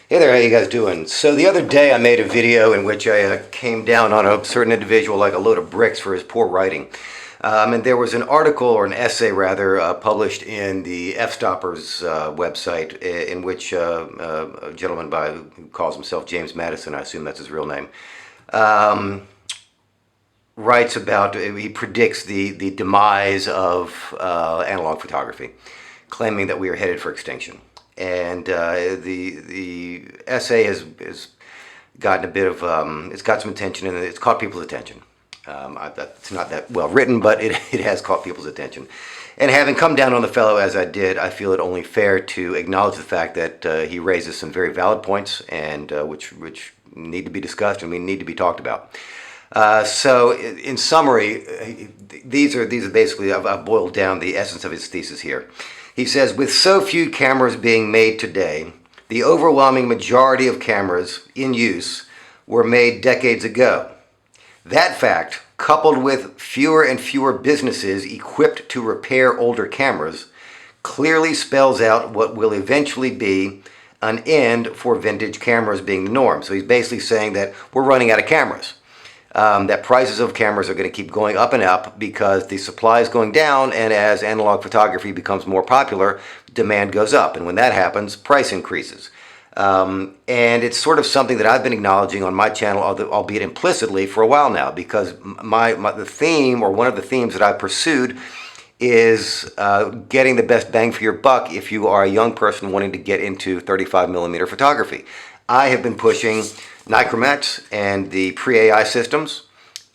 Hey there, how you guys doing? So the other day I made a video in which I came down on a certain individual like a load of bricks for his poor writing. And there was an article, or an essay rather, published in the F-Stoppers website in which a gentleman who calls himself James Madison, I assume that's his real name, um, writes about, he predicts the demise of analog photography, claiming that we are headed for extinction. And the essay has gotten a bit of, it's got some attention and it's caught people's attention. It's not that well written, but it has caught people's attention. And having come down on the fellow as I did, I feel it only fair to acknowledge the fact that he raises some very valid points, and which need to be discussed and we need to be talked about. So, in summary, these are basically, I've boiled down the essence of his thesis here. He says, with so few cameras being made today, the overwhelming majority of cameras in use were made decades ago. That fact, coupled with fewer and fewer businesses equipped to repair older cameras, clearly spells out what will eventually be an end for vintage cameras being the norm. So he's basically saying that we're running out of cameras. That prices of cameras are going to keep going up and up because the supply is going down, and as analog photography becomes more popular, demand goes up, and when that happens, price increases. And it's sort of something that I've been acknowledging on my channel, albeit implicitly, for a while now, because the theme, or one of the themes that I've pursued, is getting the best bang for your buck if you are a young person wanting to get into 35mm photography. I have been pushing Nichromats and the pre-AI systems.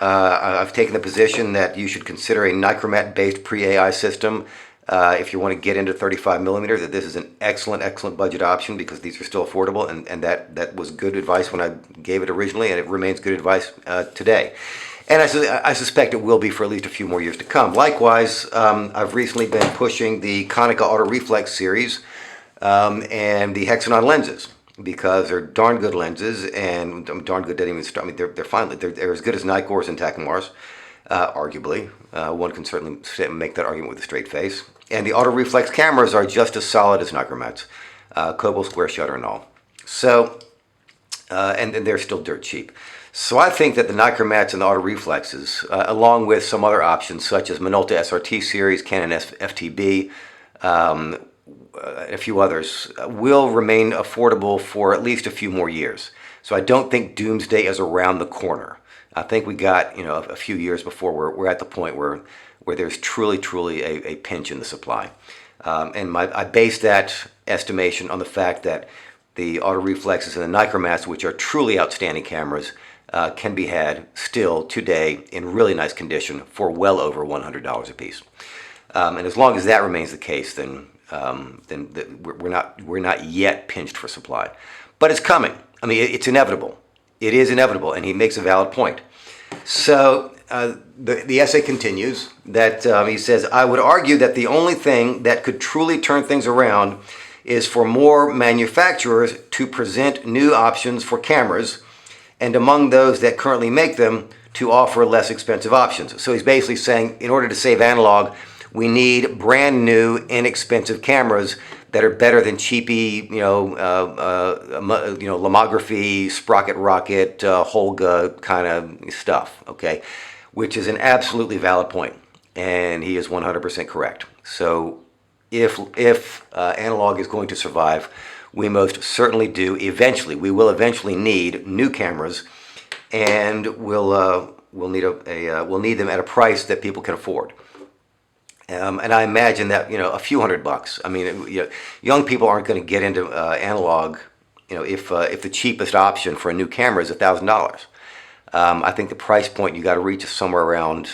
I've taken the position that you should consider a Nichromat-based pre-AI system if you want to get into 35mm, that this is an excellent budget option because these are still affordable, and that was good advice when I gave it originally, and it remains good advice today. And I suspect it will be for at least a few more years to come. Likewise, I've recently been pushing the Konica Auto Reflex series and the Hexanon lenses, because they're darn good lenses, and darn good didn't even start. I mean, they're as good as Nikkors and Takumars, arguably. One can certainly make that argument with a straight face. And the auto reflex cameras are just as solid as Nichromats, Cobalt square shutter and all. So, and they're still dirt cheap. So I think that the Nichromats and the auto reflexes, along with some other options such as Minolta SRT series, Canon FTB, a few others, will remain affordable for at least a few more years. So I don't think doomsday is around the corner. I think we got, a few years before we're at the point where there's truly a pinch in the supply. And I base that estimation on the fact that the auto reflexes and the Nichromats, which are truly outstanding cameras, can be had still today in really nice condition for well over $100 a piece. And as long as that remains the case, then we're not yet pinched for supply, but it's coming. I mean, it's inevitable. It is inevitable, and he makes a valid point. So the essay continues that he says, I would argue that the only thing that could truly turn things around is for more manufacturers to present new options for cameras, and among those that currently make them, to offer less expensive options. So he's basically saying, in order to save analog, we need brand new, inexpensive cameras that are better than cheapy, lomography, sprocket rocket, Holga kind of stuff. Okay, which is an absolutely valid point, and he is 100% correct. So, if analog is going to survive, we most certainly do. We will eventually need new cameras, and we'll need them at a price that people can afford. And I imagine that, a few $100. I mean, young people aren't going to get into analog, if the cheapest option for a new camera is $1,000. I think the price point you got to reach is somewhere around,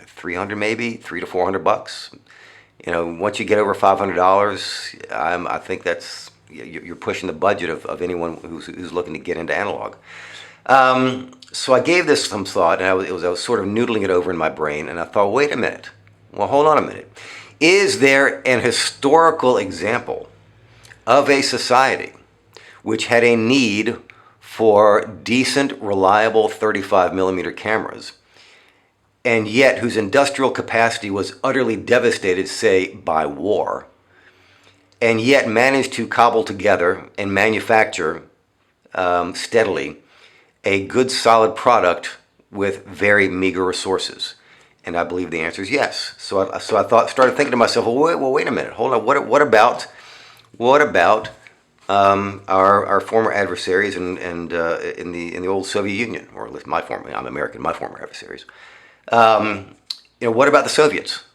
300 maybe, $300 to $400. Once you get over $500, I think you're pushing the budget of anyone who's looking to get into analog. So I gave this some thought, and I was sort of noodling it over in my brain, and I thought, wait a minute. Well, hold on a minute. Is there an historical example of a society which had a need for decent, reliable 35mm cameras, and yet whose industrial capacity was utterly devastated, say, by war, and yet managed to cobble together and manufacture steadily a good solid product with very meager resources? And I believe the answer is yes. So I started thinking to myself, wait a minute, hold on. What about our former adversaries and in the old Soviet Union, or at least I'm American, my former adversaries. What about the Soviets?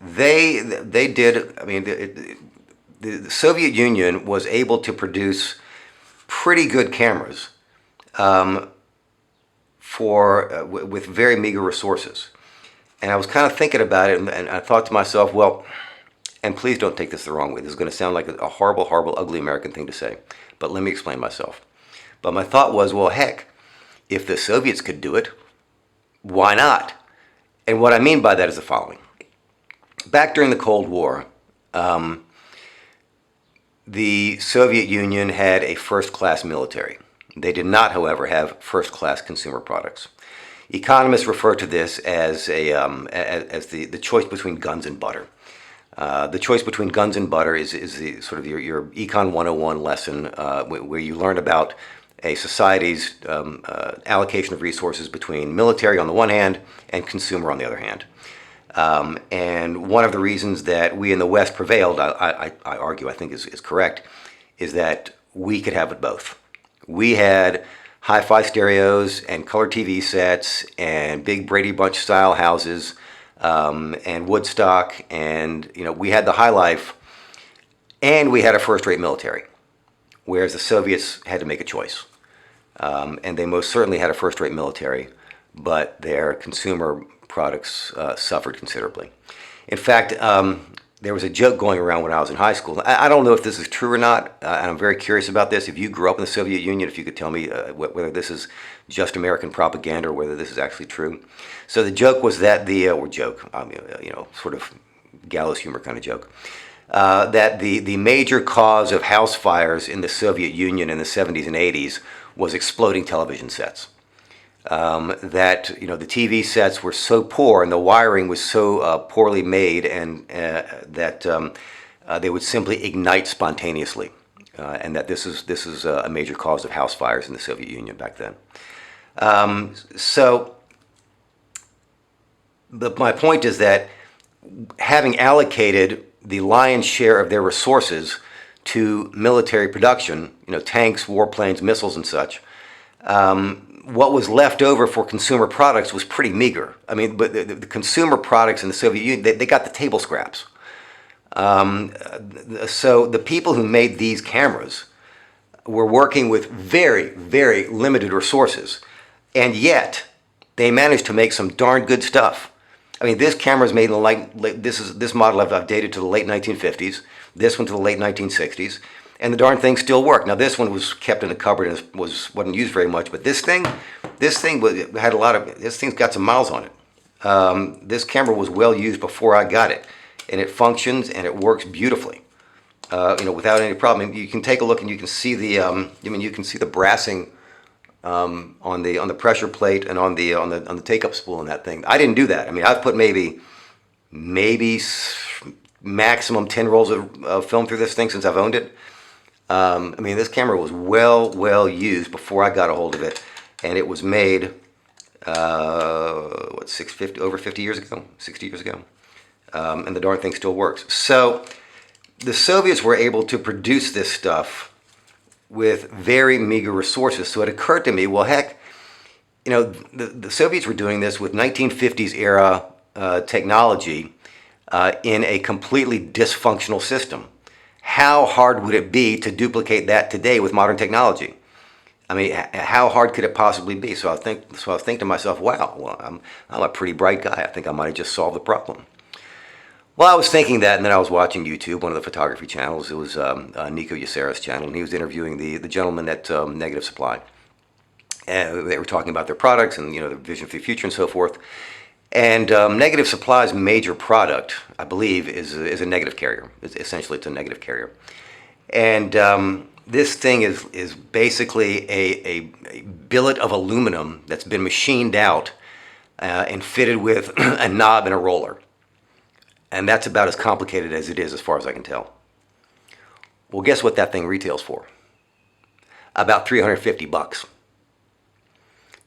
They did. I mean, the Soviet Union was able to produce pretty good cameras with very meager resources. And I was kind of thinking about it, and I thought to myself, well, and please don't take this the wrong way. This is going to sound like a horrible, horrible, ugly American thing to say, but let me explain myself. But my thought was, well, heck, if the Soviets could do it, why not? And what I mean by that is the following. Back during the Cold War, the Soviet Union had a first-class military. They did not, however, have first-class consumer products. Economists refer to this as the choice between guns and butter. The choice between guns and butter is the sort of your Econ 101 lesson where you learn about a society's allocation of resources between military on the one hand and consumer on the other hand. And one of the reasons that we in the West prevailed, I argue, I think is correct, is that we could have it both. We had hi-fi stereos and color TV sets and big Brady Bunch style houses and Woodstock, and we had the high life, and we had a first-rate military, whereas the Soviets had to make a choice. And they most certainly had a first-rate military, but their consumer products suffered considerably. In fact, there was a joke going around when I was in high school. I don't know if this is true or not, and I'm very curious about this. If you grew up in the Soviet Union, if you could tell me whether this is just American propaganda or whether this is actually true. So the joke was that sort of gallows humor kind of joke, that the major cause of house fires in the Soviet Union in the 70s and 80s was exploding television sets. That the TV sets were so poor and the wiring was so poorly made, and that they would simply ignite spontaneously, and that this is a major cause of house fires in the Soviet Union back then. But my point is that having allocated the lion's share of their resources to military production, tanks, warplanes, missiles, and such. What was left over for consumer products was pretty meager. I mean, but the consumer products in the Soviet Union, they got the table scraps. So the people who made these cameras were working with very, very limited resources, and yet they managed to make some darn good stuff. I mean, this camera is made in this model I've dated to the late 1950s. This one to the late 1960s. And the darn thing still worked. Now this one was kept in a cupboard and wasn't used very much, but this thing's got some miles on it. This camera was well used before I got it, and it functions and it works beautifully, without any problem. You can take a look and you can see the brassing on the pressure plate and on the take-up spool in that thing. I didn't do that. I mean, I've put maybe maximum 10 rolls of film through this thing since I've owned it. I mean, this camera was well used before I got a hold of it, and it was made over 50 years ago, 60 years ago, and the darn thing still works. So the Soviets were able to produce this stuff with very meager resources. So it occurred to me, well, heck, the Soviets were doing this with 1950s era technology in a completely dysfunctional system. How hard would it be to duplicate that today with modern technology? I mean, how hard could it possibly be? So I was thinking to myself, wow, well, I'm a pretty bright guy. I think I might have just solved the problem. Well, I was thinking that, and then I was watching YouTube, one of the photography channels. It was Nico Yasera's channel, and he was interviewing the gentleman at Negative Supply. And they were talking about their products and their vision for the future and so forth. And Negative Supply's major product, I believe, is a negative carrier. Essentially, it's a negative carrier. And this thing is basically a billet of aluminum that's been machined out and fitted with a knob and a roller. And that's about as complicated as it is, as far as I can tell. Well, guess what that thing retails for? About 350 bucks.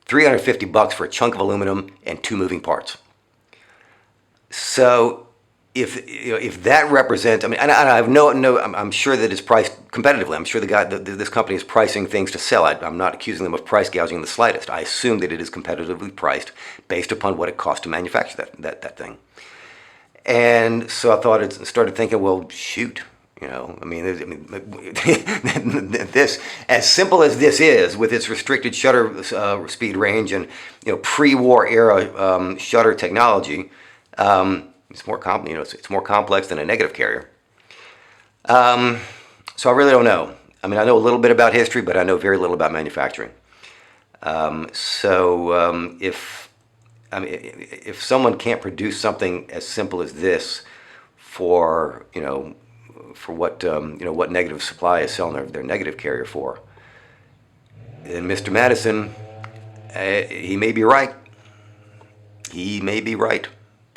350 bucks for a chunk of aluminum and two moving parts. So if that represents, I mean, and I have I'm sure that it's priced competitively. I'm sure this company is pricing things to sell. I'm not accusing them of price gouging in the slightest. I assume that it is competitively priced based upon what it costs to manufacture that thing. And so I started thinking, well, shoot. This, as simple as this is, with its restricted shutter speed range and pre-war era shutter technology, it's more it's more complex than a negative carrier. So I really don't know. I mean, I know a little bit about history, but I know very little about manufacturing. If someone can't produce something as simple as this for what negative supply is selling their negative carrier for, then Mr. Madison, he may be right. He may be right.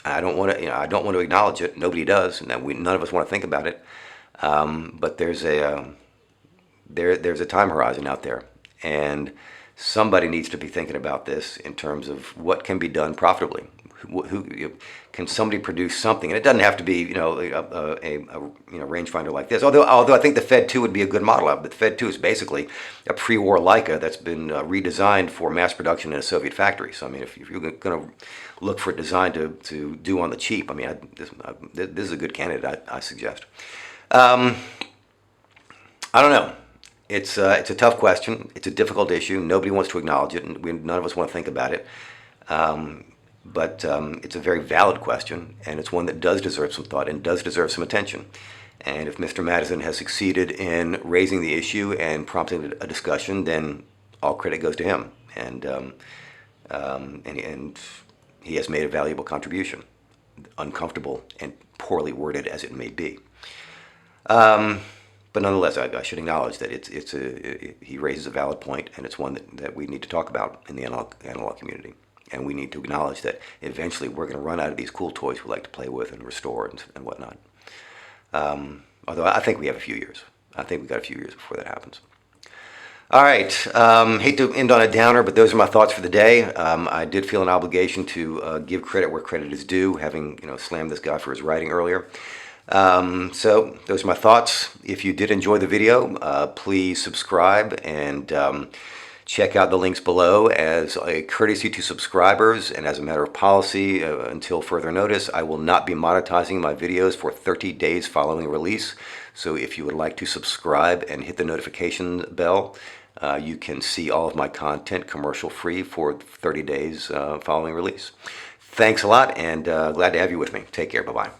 I don't want to, I don't want to acknowledge it. Nobody does, and none of us want to think about it. But there's a time horizon out there, and somebody needs to be thinking about this in terms of what can be done profitably. Can somebody produce something? And it doesn't have to be a rangefinder like this. Although I think the Fed 2 would be a good model of it. The Fed 2 is basically a pre-war Leica that's been redesigned for mass production in a Soviet factory. So I mean, if you're going to look for a design to do on the cheap, I mean, this is a good candidate. I suggest. I don't know. It's a tough question. It's a difficult issue. Nobody wants to acknowledge it, and none of us want to think about it. But it's a very valid question, and it's one that does deserve some thought and does deserve some attention. And if Mr. Madison has succeeded in raising the issue and prompting a discussion, then all credit goes to him. And he has made a valuable contribution, uncomfortable and poorly worded as it may be. But nonetheless, I should acknowledge that he raises a valid point, and it's one that we need to talk about in the analog community. And we need to acknowledge that eventually we're going to run out of these cool toys we like to play with and restore and whatnot. Although I think we have a few years. I think we've got a few years before that happens. All right. Hate to end on a downer, but those are my thoughts for the day. I did feel an obligation to give credit where credit is due, having slammed this guy for his writing earlier. So those are my thoughts. If you did enjoy the video, please subscribe and check out the links below. As a courtesy to subscribers and as a matter of policy, until further notice, I will not be monetizing my videos for 30 days following release. So if you would like to subscribe and hit the notification bell, you can see all of my content commercial free for 30 days following release. Thanks a lot, and glad to have you with me. Take care. Bye-bye.